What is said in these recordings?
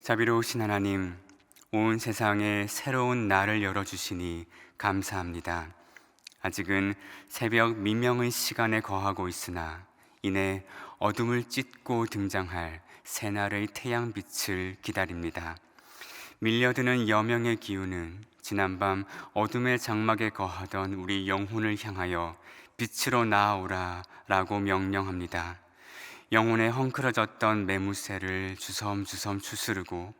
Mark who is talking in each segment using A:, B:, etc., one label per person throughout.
A: 자비로우신 하나님, 온 세상에 새로운 날을 열어주시니 감사합니다. 아직은 새벽 미명의 시간에 거하고 있으나 이내 어둠을 찢고 등장할 새날의 태양빛을 기다립니다. 밀려드는 여명의 기운은 지난밤 어둠의 장막에 거하던 우리 영혼을 향하여 빛으로 나아오라 라고 명령합니다. 영혼에 헝클어졌던 매무새를 주섬주섬 추스르고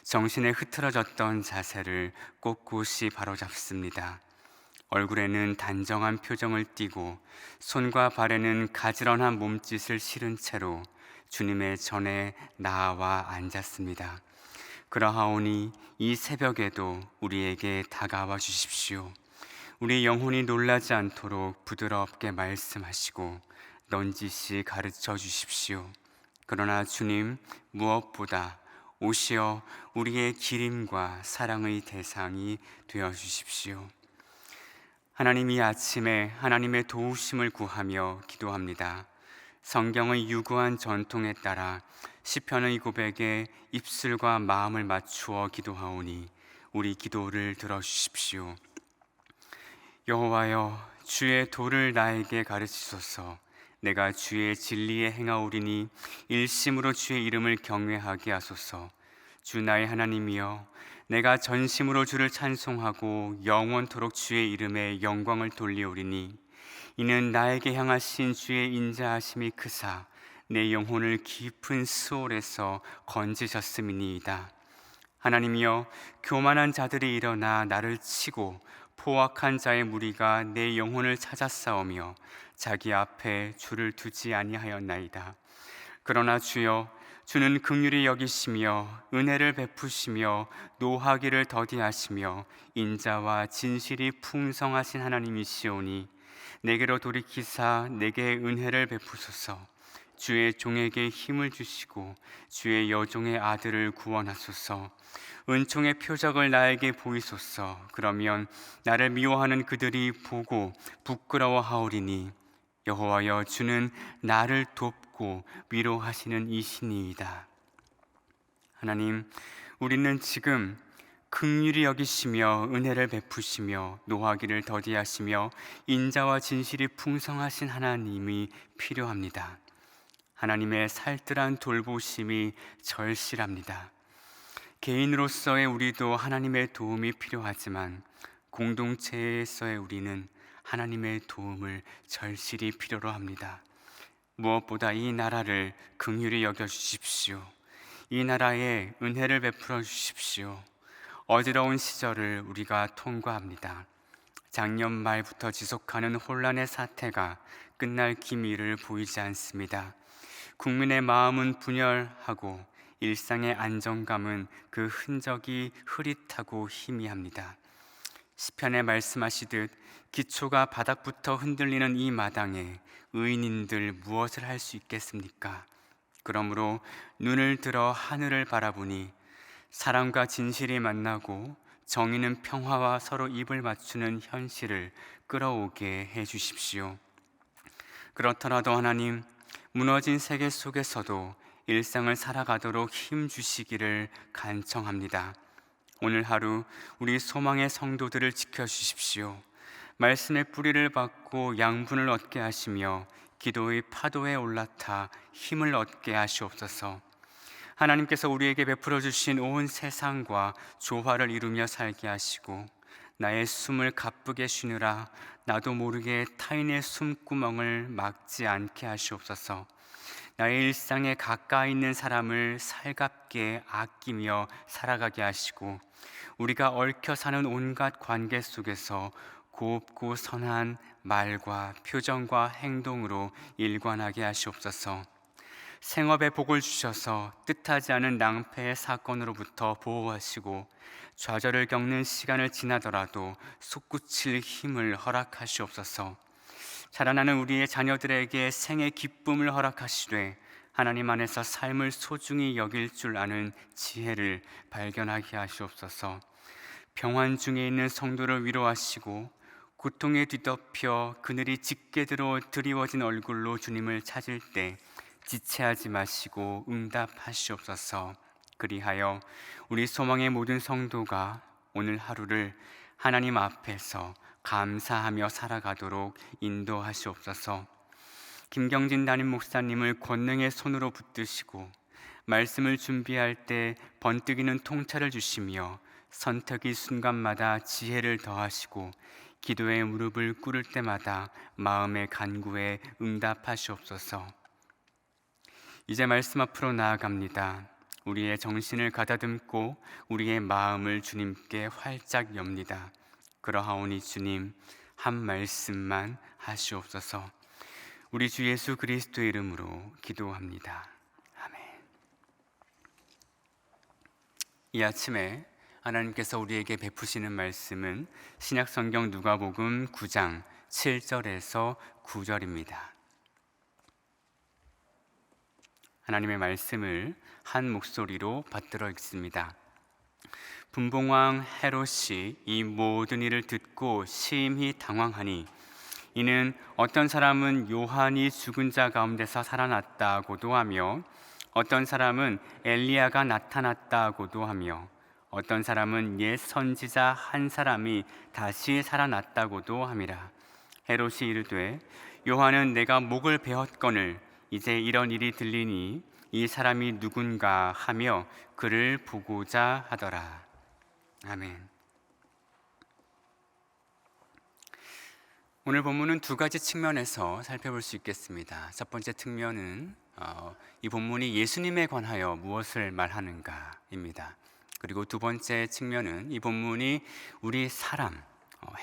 A: 정신에 흐트러졌던 자세를 꼿꼿이 바로잡습니다. 얼굴에는 단정한 표정을 띠고 손과 발에는 가지런한 몸짓을 실은 채로 주님의 전에 나아와 앉았습니다. 그러하오니 이 새벽에도 우리에게 다가와 주십시오. 우리 영혼이 놀라지 않도록 부드럽게 말씀하시고 넌지시 가르쳐 주십시오. 그러나 주님, 무엇보다 오시어 우리의 기림과 사랑의 대상이 되어 주십시오. 하나님, 이 아침에 하나님의 도우심을 구하며 기도합니다. 성경의 유구한 전통에 따라 시편의 고백에 입술과 마음을 맞추어 기도하오니 우리 기도를 들어주십시오. 여호와여, 주의 도를 나에게 가르치소서. 내가 주의 진리에 행하오리니 일심으로 주의 이름을 경외하게 하소서. 주 나의 하나님이여, 내가 전심으로 주를 찬송하고 영원토록 주의 이름에 영광을 돌리오리니 이는 나에게 향하신 주의 인자하심이 크사 내 영혼을 깊은 수월에서 건지셨음이니이다. 하나님이여, 교만한 자들이 일어나 나를 치고 포악한 자의 무리가 내 영혼을 찾아싸우며 자기 앞에 주를 두지 아니하였나이다. 그러나 주여, 주는 긍휼히 여기시며 은혜를 베푸시며 노하기를 더디하시며 인자와 진실이 풍성하신 하나님이시오니 내게로 돌이키사 내게 은혜를 베푸소서. 주의 종에게 힘을 주시고 주의 여종의 아들을 구원하소서. 은총의 표적을 나에게 보이소서. 그러면 나를 미워하는 그들이 보고 부끄러워하오리니 여호와여, 주는 나를 돕고 위로하시는 이신이이다. 하나님, 우리는 지금 긍휼히 여기시며 은혜를 베푸시며 노하기를 더디하시며 인자와 진실이 풍성하신 하나님이 필요합니다. 하나님의 살뜰한 돌보심이 절실합니다. 개인으로서의 우리도 하나님의 도움이 필요하지만 공동체에서의 우리는 하나님의 도움을 절실히 필요로 합니다. 무엇보다 이 나라를 긍휼히 여겨 주십시오. 이 나라에 은혜를 베풀어 주십시오. 어지러운 시절을 우리가 통과합니다. 작년 말부터 지속하는 혼란의 사태가 끝날 기미를 보이지 않습니다. 국민의 마음은 분열하고 일상의 안정감은 그 흔적이 흐릿하고 희미합니다. 시편에 말씀하시듯 기초가 바닥부터 흔들리는 이 마당에 의인인들 무엇을 할 수 있겠습니까? 그러므로 눈을 들어 하늘을 바라보니 사랑과 진실이 만나고 정의는 평화와 서로 입을 맞추는 현실을 끌어오게 해 주십시오. 그렇더라도 하나님, 무너진 세계 속에서도 일상을 살아가도록 힘 주시기를 간청합니다. 오늘 하루 우리 소망의 성도들을 지켜주십시오. 말씀의 뿌리를 받고 양분을 얻게 하시며 기도의 파도에 올라타 힘을 얻게 하시옵소서. 하나님께서 우리에게 베풀어 주신 온 세상과 조화를 이루며 살게 하시고 나의 숨을 가쁘게 쉬느라 나도 모르게 타인의 숨구멍을 막지 않게 하시옵소서. 나의 일상에 가까이 있는 사람을 살갑게 아끼며 살아가게 하시고 우리가 얽혀 사는 온갖 관계 속에서 곱고 선한 말과 표정과 행동으로 일관하게 하시옵소서. 생업에 복을 주셔서 뜻하지 않은 낭패의 사건으로부터 보호하시고 좌절을 겪는 시간을 지나더라도 솟구칠 힘을 허락하시옵소서. 자라나는 우리의 자녀들에게 생의 기쁨을 허락하시되 하나님 안에서 삶을 소중히 여길 줄 아는 지혜를 발견하게 하시옵소서. 병환 중에 있는 성도를 위로하시고 고통에 뒤덮여 그늘이 짙게 들어 드리워진 얼굴로 주님을 찾을 때 지체하지 마시고 응답하시옵소서. 그리하여 우리 소망의 모든 성도가 오늘 하루를 하나님 앞에서 감사하며 살아가도록 인도하시옵소서. 김경진 담임 목사님을 권능의 손으로 붙드시고 말씀을 준비할 때 번뜩이는 통찰을 주시며 선택의 순간마다 지혜를 더하시고 기도의 무릎을 꿇을 때마다 마음의 간구에 응답하시옵소서. 이제 말씀 앞으로 나아갑니다. 우리의 정신을 가다듬고 우리의 마음을 주님께 활짝 엽니다. 그러하오니 주님, 한 말씀만 하시옵소서. 우리 주 예수 그리스도의 이름으로 기도합니다. 아멘. 이 아침에 하나님께서 우리에게 베푸시는 말씀은 신약성경 누가복음 9장 7절에서 9절입니다. 하나님의 말씀을 한 목소리로 받들어 읽습니다. 분봉왕 헤롯이 이 모든 일을 듣고 심히 당황하니 이는 어떤 사람은 요한이 죽은 자 가운데서 살아났다고도 하며 어떤 사람은 엘리야가 나타났다고도 하며 어떤 사람은 옛 선지자 한 사람이 다시 살아났다고도 함이라. 헤롯이 이르되 요한은 내가 목을 베었거늘 이제 이런 일이 들리니 이 사람이 누군가 하며 그를 보고자 하더라. 아멘. 오늘 본문은 두 가지 측면에서 살펴볼 수 있겠습니다. 첫 번째 측면은 이 본문이 예수님에 관하여 무엇을 말하는가입니다. 그리고 두 번째 측면은 이 본문이 우리 사람,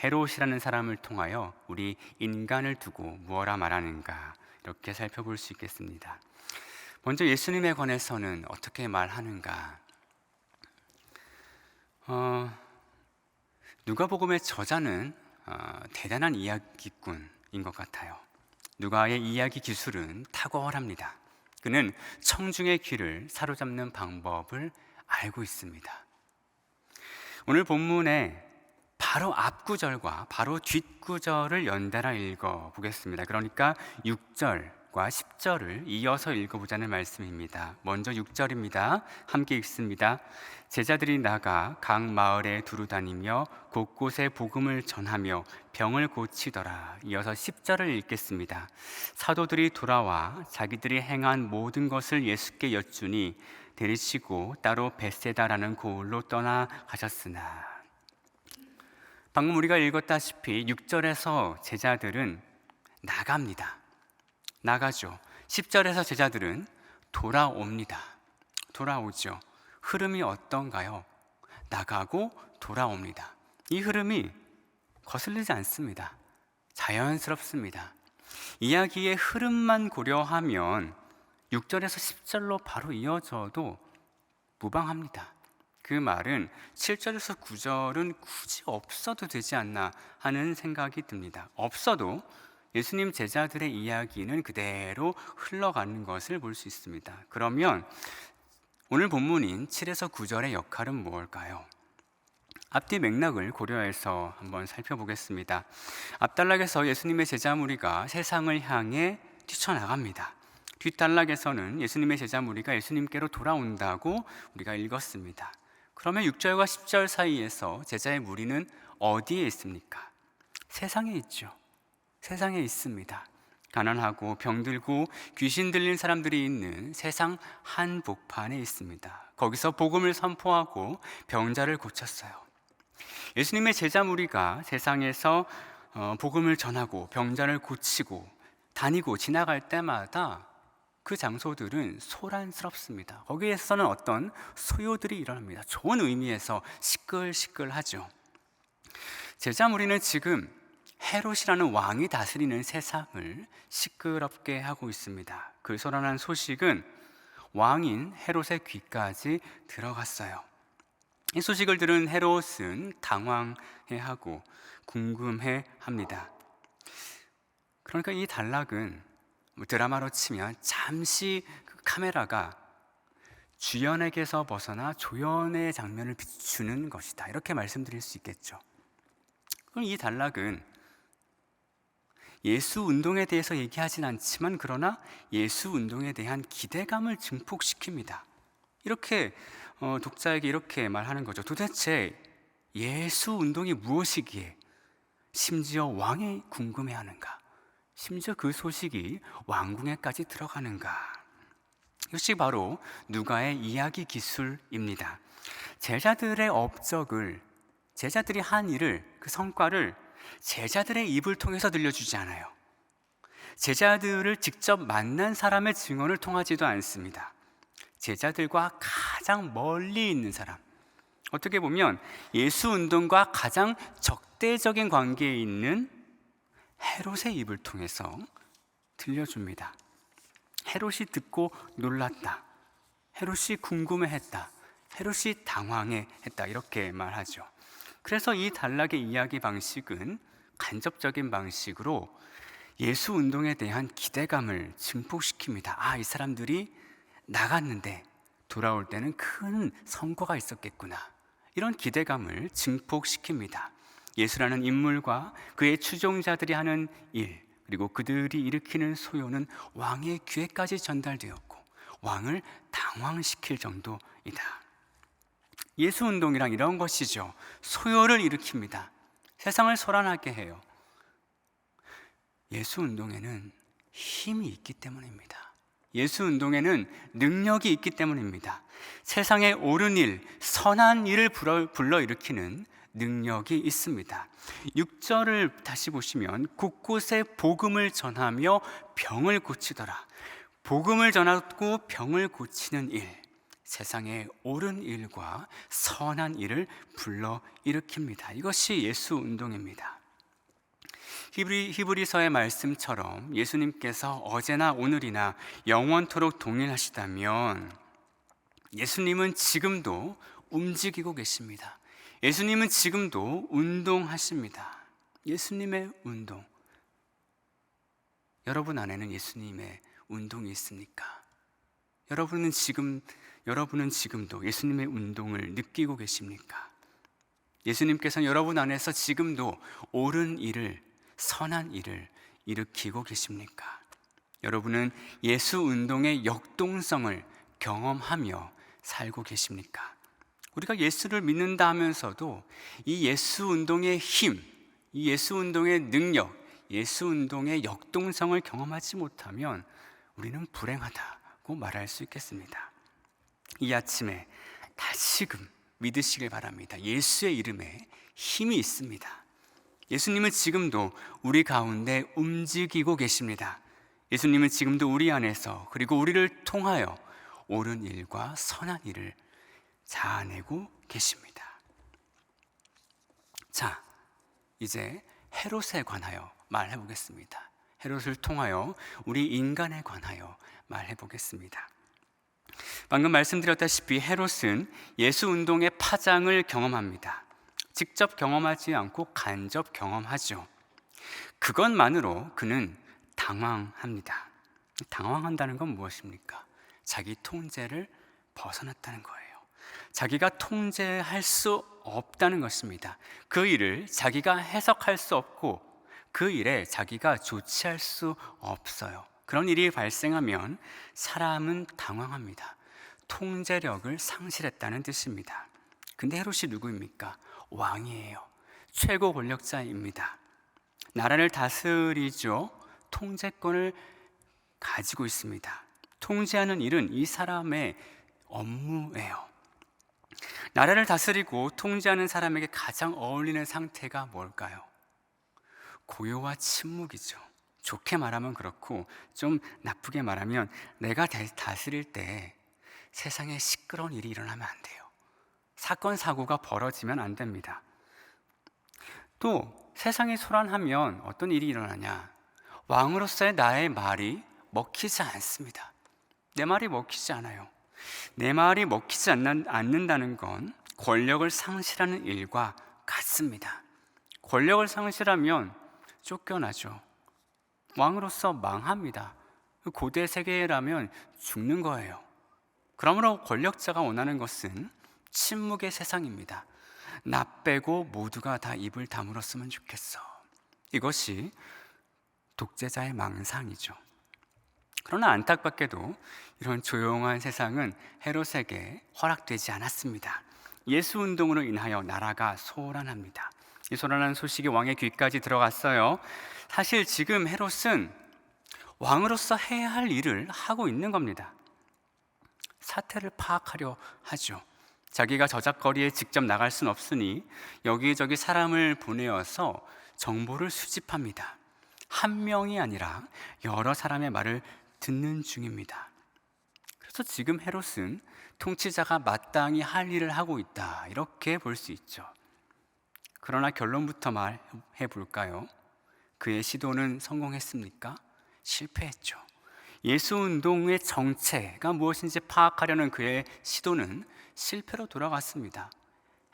A: 헤롯이라는 사람을 통하여 우리 인간을 두고 무엇라 말하는가, 이렇게 살펴볼 수 있겠습니다. 먼저 예수님에 관해서는 어떻게 말하는가? 누가복음의 저자는 대단한 이야기꾼인 것 같아요. 누가의 이야기 기술은 탁월합니다. 그는 청중의 귀를 사로잡는 방법을 알고 있습니다. 오늘 본문에 바로 앞구절과 바로 뒷구절을 연달아 읽어보겠습니다. 그러니까 6절과 10절을 이어서 읽어보자는 말씀입니다. 먼저 6절입니다. 함께 읽습니다. 제자들이 나가 각 마을에 두루 다니며 곳곳에 복음을 전하며 병을 고치더라. 이어서 10절을 읽겠습니다. 사도들이 돌아와 자기들이 행한 모든 것을 예수께 여쭈니 데리시고 따로 벳세다라는 고을로 떠나가셨으나. 방금 우리가 읽었다시피 6절에서 제자들은 나갑니다. 나가죠. 10절에서 제자들은 돌아옵니다. 돌아오죠. 흐름이 어떤가요? 나가고 돌아옵니다. 이 흐름이 거슬리지 않습니다. 자연스럽습니다. 이야기의 흐름만 고려하면 6절에서 10절로 바로 이어져도 무방합니다. 그 말은 7절에서 9절은 굳이 없어도 되지 않나 하는 생각이 듭니다. 없어도 예수님 제자들의 이야기는 그대로 흘러가는 것을 볼 수 있습니다. 그러면 오늘 본문인 7에서 9절의 역할은 무엇일까요? 앞뒤 맥락을 고려해서 한번 살펴보겠습니다. 앞단락에서 예수님의 제자 무리가 세상을 향해 뛰쳐나갑니다. 뒷단락에서는 예수님의 제자 무리가 예수님께로 돌아온다고 우리가 읽었습니다. 그러면 6절과 10절 사이에서 제자의 무리는 어디에 있습니까? 세상에 있죠. 세상에 있습니다. 가난하고 병들고 귀신 들린 사람들이 있는 세상 한복판에 있습니다. 거기서 복음을 선포하고 병자를 고쳤어요. 예수님의 제자 무리가 세상에서 복음을 전하고 병자를 고치고 다니고 지나갈 때마다 그 장소들은 소란스럽습니다. 거기에서는 어떤 소요들이 일어납니다. 좋은 의미에서 시끌시끌하죠. 제자 무리는 지금 헤롯이라는 왕이 다스리는 세상을 시끄럽게 하고 있습니다. 그 소란한 소식은 왕인 헤롯의 귀까지 들어갔어요. 이 소식을 들은 헤롯은 당황해하고 궁금해합니다. 그러니까 이 단락은 드라마로 치면 잠시 그 카메라가 주연에게서 벗어나 조연의 장면을 비추는 것이다, 이렇게 말씀드릴 수 있겠죠. 그럼 이 단락은 예수 운동에 대해서 얘기하진 않지만 그러나 예수 운동에 대한 기대감을 증폭시킵니다. 이렇게 독자에게 이렇게 말하는 거죠. 도대체 예수 운동이 무엇이기에 심지어 왕이 궁금해하는가? 심지어 그 소식이 왕궁에까지 들어가는가? 이것이 바로 누가의 이야기 기술입니다. 제자들의 업적을, 제자들이 한 일을, 그 성과를 제자들의 입을 통해서 들려주지 않아요. 제자들을 직접 만난 사람의 증언을 통하지도 않습니다. 제자들과 가장 멀리 있는 사람, 어떻게 보면 예수 운동과 가장 적대적인 관계에 있는 헤롯의 입을 통해서 들려줍니다. 헤롯이 듣고 놀랐다, 헤롯이 궁금해했다, 헤롯이 당황해했다, 이렇게 말하죠. 그래서 이 단락의 이야기 방식은 간접적인 방식으로 예수 운동에 대한 기대감을 증폭시킵니다. 이 사람들이 나갔는데 돌아올 때는 큰 성과가 있었겠구나, 이런 기대감을 증폭시킵니다. 예수라는 인물과 그의 추종자들이 하는 일, 그리고 그들이 일으키는 소요는 왕의 귀에까지 전달되었고 왕을 당황시킬 정도이다. 예수 운동이란 이런 것이죠. 소요를 일으킵니다. 세상을 소란하게 해요. 예수 운동에는 힘이 있기 때문입니다. 예수 운동에는 능력이 있기 때문입니다. 세상에 옳은 일, 선한 일을 불러일으키는 능력이 있습니다. 6절을 다시 보시면 곳곳에 복음을 전하며 병을 고치더라. 복음을 전하고 병을 고치는 일, 세상에 옳은 일과 선한 일을 불러일으킵니다. 이것이 예수 운동입니다. 히브리서의 말씀처럼 예수님께서 어제나 오늘이나 영원토록 동일하시다면 예수님은 지금도 움직이고 계십니다. 예수님은 지금도 운동하십니다. 예수님의 운동. 여러분 안에는 예수님의 운동이 있습니까? 여러분은 지금도 예수님의 운동을 느끼고 계십니까? 예수님께서는 여러분 안에서 지금도 옳은 일을, 선한 일을 일으키고 계십니까? 여러분은 예수 운동의 역동성을 경험하며 살고 계십니까? 우리가 예수를 믿는다 하면서도 이 예수 운동의 힘, 이 예수 운동의 능력, 예수 운동의 역동성을 경험하지 못하면 우리는 불행하다고 말할 수 있겠습니다. 이 아침에 다시금 믿으시길 바랍니다. 예수의 이름에 힘이 있습니다. 예수님은 지금도 우리 가운데 움직이고 계십니다. 예수님은 지금도 우리 안에서, 그리고 우리를 통하여 옳은 일과 선한 일을 자아내고 계십니다. 자, 이제 헤롯에 관하여 말해 보겠습니다. 헤롯을 통하여 우리 인간에 관하여 말해 보겠습니다. 방금 말씀드렸다시피 헤롯은 예수 운동의 파장을 경험합니다. 직접 경험하지 않고 간접 경험하죠. 그것만으로 그는 당황합니다. 당황한다는 건 무엇입니까? 자기 통제를 벗어났다는 거예요. 자기가 통제할 수 없다는 것입니다. 그 일을 자기가 해석할 수 없고 그 일에 자기가 조치할 수 없어요. 그런 일이 발생하면 사람은 당황합니다. 통제력을 상실했다는 뜻입니다. 근데 헤롯이 누구입니까? 왕이에요. 최고 권력자입니다. 나라를 다스리죠. 통제권을 가지고 있습니다. 통제하는 일은 이 사람의 업무예요. 나라를 다스리고 통제하는 사람에게 가장 어울리는 상태가 뭘까요? 고요와 침묵이죠. 좋게 말하면 그렇고 좀 나쁘게 말하면 내가 다스릴 때 세상에 시끄러운 일이 일어나면 안 돼요. 사건 사고가 벌어지면 안 됩니다. 또 세상이 소란하면 어떤 일이 일어나냐? 왕으로서의 나의 말이 먹히지 않습니다. 내 말이 먹히지 않아요. 내 말이 먹히지 않는다는 건 권력을 상실하는 일과 같습니다. 권력을 상실하면 쫓겨나죠. 왕으로서 망합니다. 고대 세계라면 죽는 거예요. 그러므로 권력자가 원하는 것은 침묵의 세상입니다. 나 빼고 모두가 다 입을 다물었으면 좋겠어. 이것이 독재자의 망상이죠. 그러나 안타깝게도 이런 조용한 세상은 헤롯에게 허락되지 않았습니다. 예수 운동으로 인하여 나라가 소란합니다. 이 소란한 소식이 왕의 귀까지 들어갔어요. 사실 지금 헤롯은 왕으로서 해야 할 일을 하고 있는 겁니다. 사태를 파악하려 하죠. 자기가 저작거리에 직접 나갈 순 없으니 여기저기 사람을 보내어서 정보를 수집합니다. 한 명이 아니라 여러 사람의 말을 듣는 중입니다. 그래서 지금 헤롯은 통치자가 마땅히 할 일을 하고 있다, 이렇게 볼 수 있죠. 그러나 결론부터 말해 볼까요? 그의 시도는 성공했습니까? 실패했죠. 예수 운동의 정체가 무엇인지 파악하려는 그의 시도는 실패로 돌아갔습니다.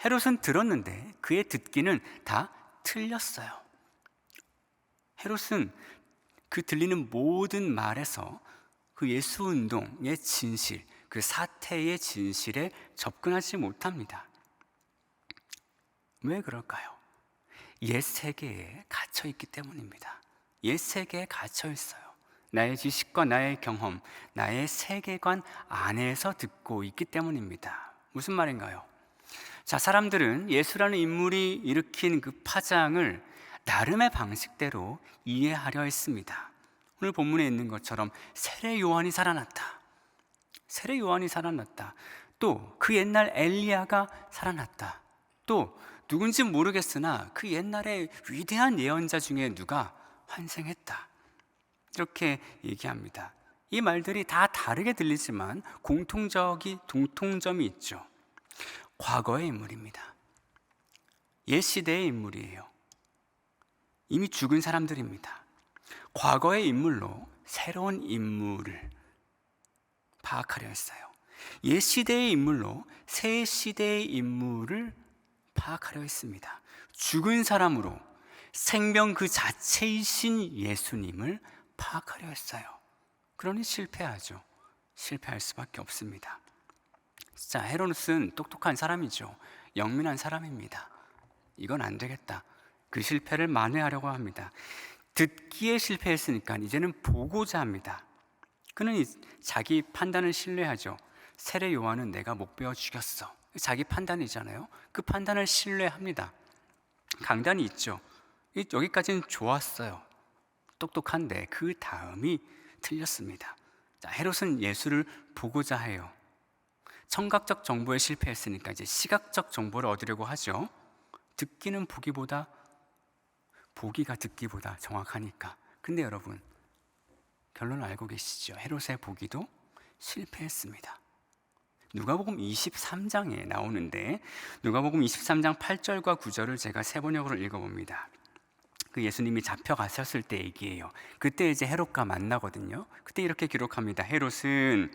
A: 헤롯은 들었는데 그의 듣기는 다 틀렸어요. 헤롯은 그 들리는 모든 말에서 그 예수 운동의 진실, 그 사태의 진실에 접근하지 못합니다. 왜 그럴까요? 옛 세계에 갇혀 있기 때문입니다. 옛 세계에 갇혀 있어요. 나의 지식과 나의 경험, 나의 세계관 안에서 듣고 있기 때문입니다. 무슨 말인가요? 자, 사람들은 예수라는 인물이 일으킨 그 파장을 나름의 방식대로 이해하려 했습니다. 오늘 본문에 있는 것처럼 세례 요한이 살아났다. 세례 요한이 살아났다. 또 그 옛날 엘리야가 살아났다. 또 누군지 모르겠으나 그 옛날에 위대한 예언자 중에 누가 환생했다. 이렇게 얘기합니다. 이 말들이 다 다르게 들리지만 공통점이 있죠. 과거의 인물입니다. 옛 시대의 인물이에요. 이미 죽은 사람들입니다. 과거의 인물로 새로운 인물을 파악하려 했어요. 옛 시대의 인물로 새 시대의 인물을 파악하려 했습니다. 죽은 사람으로 생명 그 자체이신 예수님을 파악하려 했어요. 그러니 실패하죠. 실패할 수밖에 없습니다. 자, 헤롯은 똑똑한 사람이죠. 영민한 사람입니다. 이건 안 되겠다. 그 실패를 만회하려고 합니다. 듣기에 실패했으니까 이제는 보고자 합니다. 그는 자기 판단을 신뢰하죠. 세례 요한은 내가 못 베어 죽였어. 자기 판단이잖아요. 그 판단을 신뢰합니다. 강단이 있죠. 여기까지는 좋았어요. 똑똑한데 그 다음이 틀렸습니다. 자, 헤롯은 예수를 보고자 해요. 청각적 정보에 실패했으니까 이제 시각적 정보를 얻으려고 하죠. 보기가 듣기보다 정확하니까. 근데 여러분, 결론을 알고 계시죠? 헤롯의 보기도 실패했습니다. 누가복음 23장에 나오는데 누가복음 23장 8절과 9절을 제가 세 번역으로 읽어봅니다. 그 예수님이 잡혀가셨을 때 얘기예요. 그때 이제 헤롯과 만나거든요. 그때 이렇게 기록합니다. 헤롯은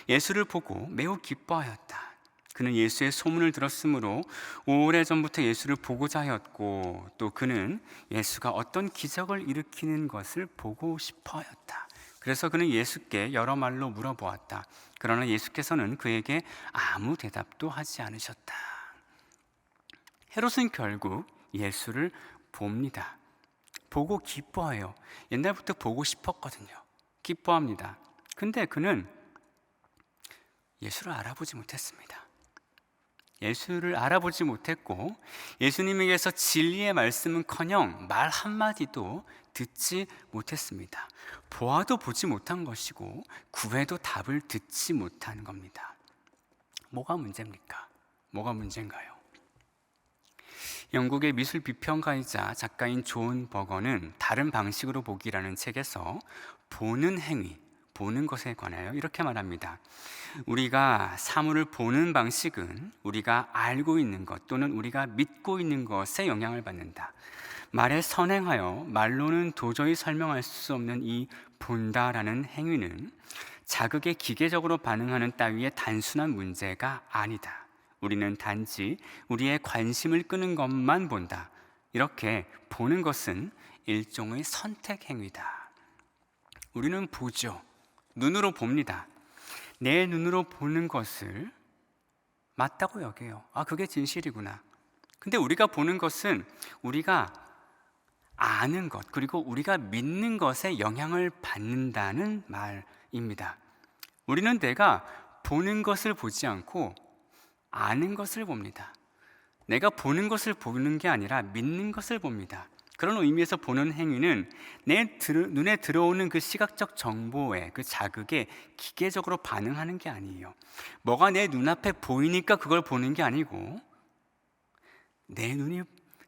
A: 예수를 보고 매우 기뻐하였다. 그는 예수의 소문을 들었으므로 오래전부터 예수를 보고자 하였고 또 그는 예수가 어떤 기적을 일으키는 것을 보고 싶어 하였다. 그래서 그는 예수께 여러 말로 물어보았다. 그러나 예수께서는 그에게 아무 대답도 하지 않으셨다. 헤롯은 결국 예수를 봅니다. 보고 기뻐해요. 옛날부터 보고 싶었거든요. 기뻐합니다. 근데 그는 예수를 알아보지 못했습니다. 예수를 알아보지 못했고 예수님에게서 진리의 말씀은커녕 말 한마디도 듣지 못했습니다. 보아도 보지 못한 것이고 구해도 답을 듣지 못한 겁니다. 뭐가 문제입니까? 뭐가 문제인가요? 영국의 미술 비평가이자 작가인 존 버거는 다른 방식으로 보기라는 책에서 보는 행위, 보는 것에 관하여 이렇게 말합니다. 우리가 사물을 보는 방식은 우리가 알고 있는 것 또는 우리가 믿고 있는 것에 영향을 받는다. 말에 선행하여 말로는 도저히 설명할 수 없는 이 본다라는 행위는 자극에 기계적으로 반응하는 따위의 단순한 문제가 아니다. 우리는 단지 우리의 관심을 끄는 것만 본다. 이렇게 보는 것은 일종의 선택 행위다. 우리는 보죠. 눈으로 봅니다. 내 눈으로 보는 것을 맞다고 여겨요. 아, 그게 진실이구나. 근데 우리가 보는 것은 우리가 아는 것, 그리고 우리가 믿는 것에 영향을 받는다는 입니다. 우리는 내가 보는 것을 보지 않고 아는 것을 봅니다. 내가 보는 것을 보는 게 아니라 믿는 것을 봅니다. 그런 의미에서 보는 행위는 내 눈에 들어오는 그 시각적 정보에, 그 자극에 기계적으로 반응하는 게 아니에요. 뭐가 내 눈앞에 보이니까 그걸 보는 게 아니고, 내 눈이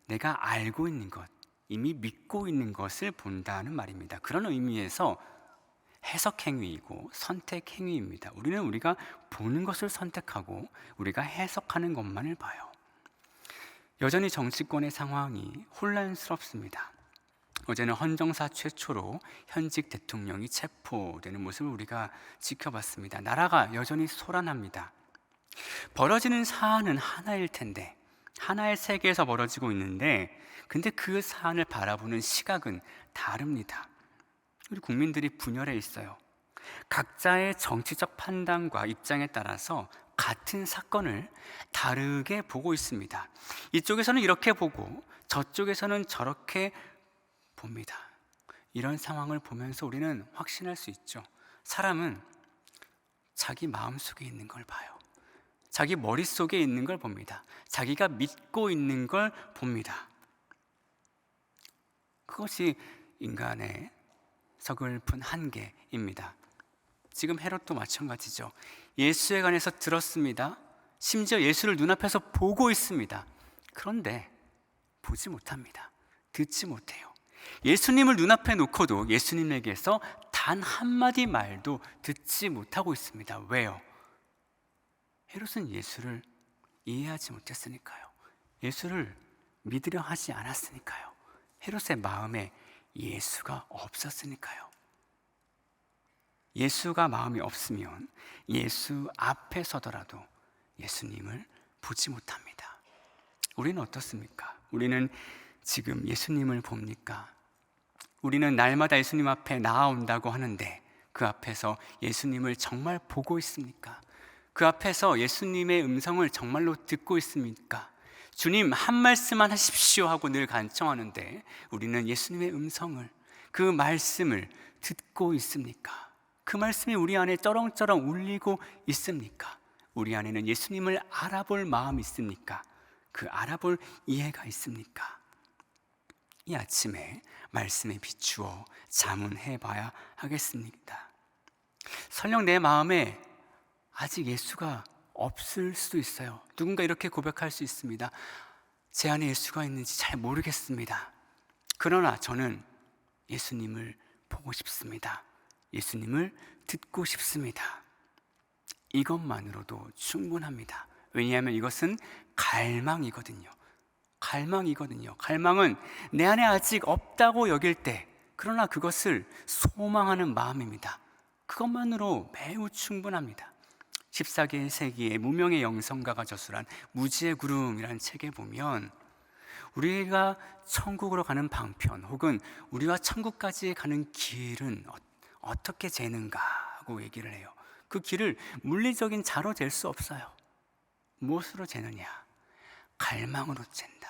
A: 내가 알고 있는 것, 이미 믿고 있는 것을 본다는 말입니다. 그런 의미에서 해석 행위이고 선택 행위입니다. 우리는 우리가 보는 것을 선택하고 우리가 해석하는 것만을 봐요. 여전히 정치권의 상황이 혼란스럽습니다. 어제는 헌정사 최초로 현직 대통령이 체포되는 모습을 우리가 지켜봤습니다. 나라가 여전히 소란합니다. 벌어지는 사안은 하나일 텐데, 하나의 세계에서 벌어지고 있는데, 근데 그 사안을 바라보는 시각은 다릅니다. 우리 국민들이 분열해 있어요. 각자의 정치적 판단과 입장에 따라서 같은 사건을 다르게 보고 있습니다. 이쪽에서는 이렇게 보고 저쪽에서는 저렇게 봅니다. 이런 상황을 보면서 우리는 확신할 수 있죠. 사람은 자기 마음속에 있는 걸 봐요. 자기 머릿속에 있는 걸 봅니다. 자기가 믿고 있는 걸 봅니다. 그것이 인간의 서글픈 한계입니다. 지금 헤롯도 마찬가지죠. 예수에 관해서 들었습니다. 심지어 예수를 눈앞에서 보고 있습니다. 그런데 보지 못합니다. 듣지 못해요. 예수님을 눈앞에 놓고도 예수님에게서 단 한마디 말도 듣지 못하고 있습니다. 왜요? 헤롯은 예수를 이해하지 못했으니까요. 예수를 믿으려 하지 않았으니까요. 헤롯의 마음에 예수가 없었으니까요. 예수가 마음이 없으면 예수 앞에 서더라도 예수님을 보지 못합니다. 우리는 어떻습니까? 우리는 지금 예수님을 봅니까? 우리는 날마다 예수님 앞에 나아온다고 하는데 그 앞에서 예수님을 정말 보고 있습니까? 그 앞에서 예수님의 음성을 정말로 듣고 있습니까? 주님 한 말씀만 하십시오 하고 늘 간청하는데 우리는 예수님의 음성을, 그 말씀을 듣고 있습니까? 그 말씀이 우리 안에 쩌렁쩌렁 울리고 있습니까? 우리 안에는 예수님을 알아볼 마음이 있습니까? 그 알아볼 이해가 있습니까? 이 아침에 말씀에 비추어 자문해 봐야 하겠습니다. 설령 내 마음에 아직 예수가 없을 수도 있어요. 누군가 이렇게 고백할 수 있습니다. 제 안에 예수가 있는지 잘 모르겠습니다. 그러나 저는 예수님을 보고 싶습니다. 예수님을 듣고 싶습니다. 이것만으로도 충분합니다. 왜냐하면 이것은 갈망이거든요. 갈망은 내 안에 아직 없다고 여길 때, 그러나 그것을 소망하는 마음입니다. 그것만으로 매우 충분합니다. 14세기의 무명의 영성가가 저술한 무지의 구름이라는 책에 보면 우리가 천국으로 가는 방편 혹은 우리가 천국까지 가는 길은 어떻게 재는가 하고 얘기를 해요. 그 길을 물리적인 자로 잴 수 없어요. 무엇으로 재느냐? 갈망으로 잰다.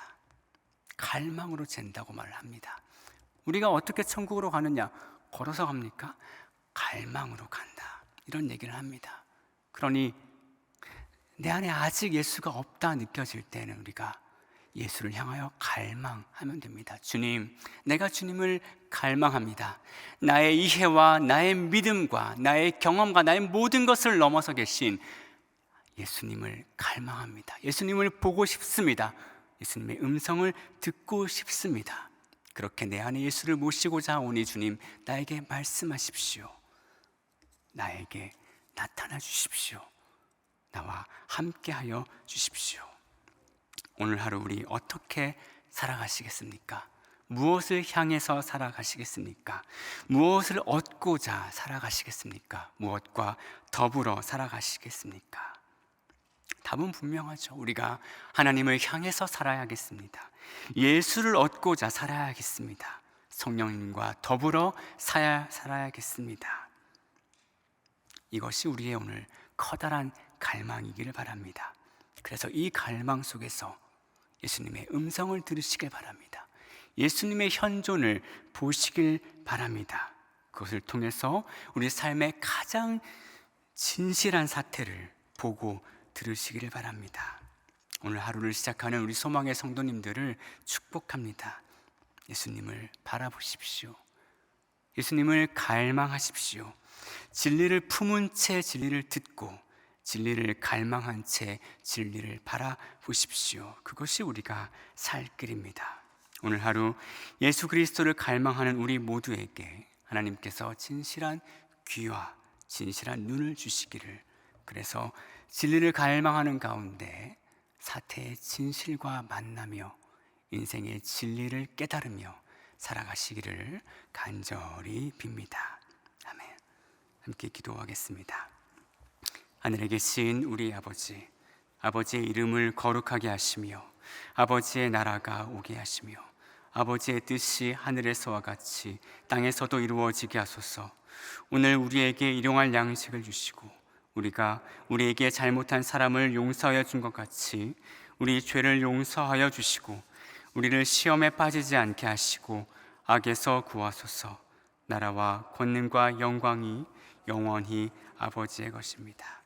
A: 갈망으로 잰다고 말을 합니다. 우리가 어떻게 천국으로 가느냐? 걸어서 갑니까? 갈망으로 간다. 이런 얘기를 합니다. 그러니 내 안에 아직 예수가 없다 느껴질 때는 우리가 예수를 향하여 갈망하면 됩니다. 주님, 내가 주님을 갈망합니다. 나의 이해와 나의 믿음과 나의 경험과 나의 모든 것을 넘어서 계신 예수님을 갈망합니다. 예수님을 보고 싶습니다. 예수님의 음성을 듣고 싶습니다. 그렇게 내 안에 예수를 모시고자 오니 주님, 나에게 말씀하십시오. 나에게 나타나 주십시오. 나와 함께하여 주십시오. 오늘 하루 우리 어떻게 살아가시겠습니까? 무엇을 향해서 살아가시겠습니까? 무엇을 얻고자 살아가시겠습니까? 무엇과 더불어 살아가시겠습니까? 답은 분명하죠. 우리가 하나님을 향해서 살아야겠습니다. 예수를 얻고자 살아야겠습니다. 성령님과 더불어 살아야겠습니다. 이것이 우리의 오늘 커다란 갈망이기를 바랍니다. 그래서 이 갈망 속에서 예수님의 음성을 들으시길 바랍니다. 예수님의 현존을 보시길 바랍니다. 그것을 통해서 우리 삶의 가장 진실한 사태를 보고 들으시기를 바랍니다. 오늘 하루를 시작하는 우리 소망의 성도님들을 축복합니다. 예수님을 바라보십시오. 예수님을 갈망하십시오. 진리를 품은 채 진리를 듣고 진리를 갈망한 채 진리를 바라보십시오. 그것이 우리가 살 길입니다. 오늘 하루 예수 그리스도를 갈망하는 우리 모두에게 하나님께서 진실한 귀와 진실한 눈을 주시기를, 그래서 진리를 갈망하는 가운데 사태의 진실과 만나며 인생의 진리를 깨달으며 살아가시기를 간절히 빕니다. 아멘. 함께 기도하겠습니다. 하늘에 계신 우리 아버지, 아버지의 이름을 거룩하게 하시며 아버지의 나라가 오게 하시며 아버지의 뜻이 하늘에서와 같이 땅에서도 이루어지게 하소서. 오늘 우리에게 일용할 양식을 주시고 우리가 우리에게 잘못한 사람을 용서하여 준 것 같이 우리 죄를 용서하여 주시고 우리를 시험에 빠지지 않게 하시고 악에서 구하소서. 나라와 권능과 영광이 영원히 아버지의 것입니다.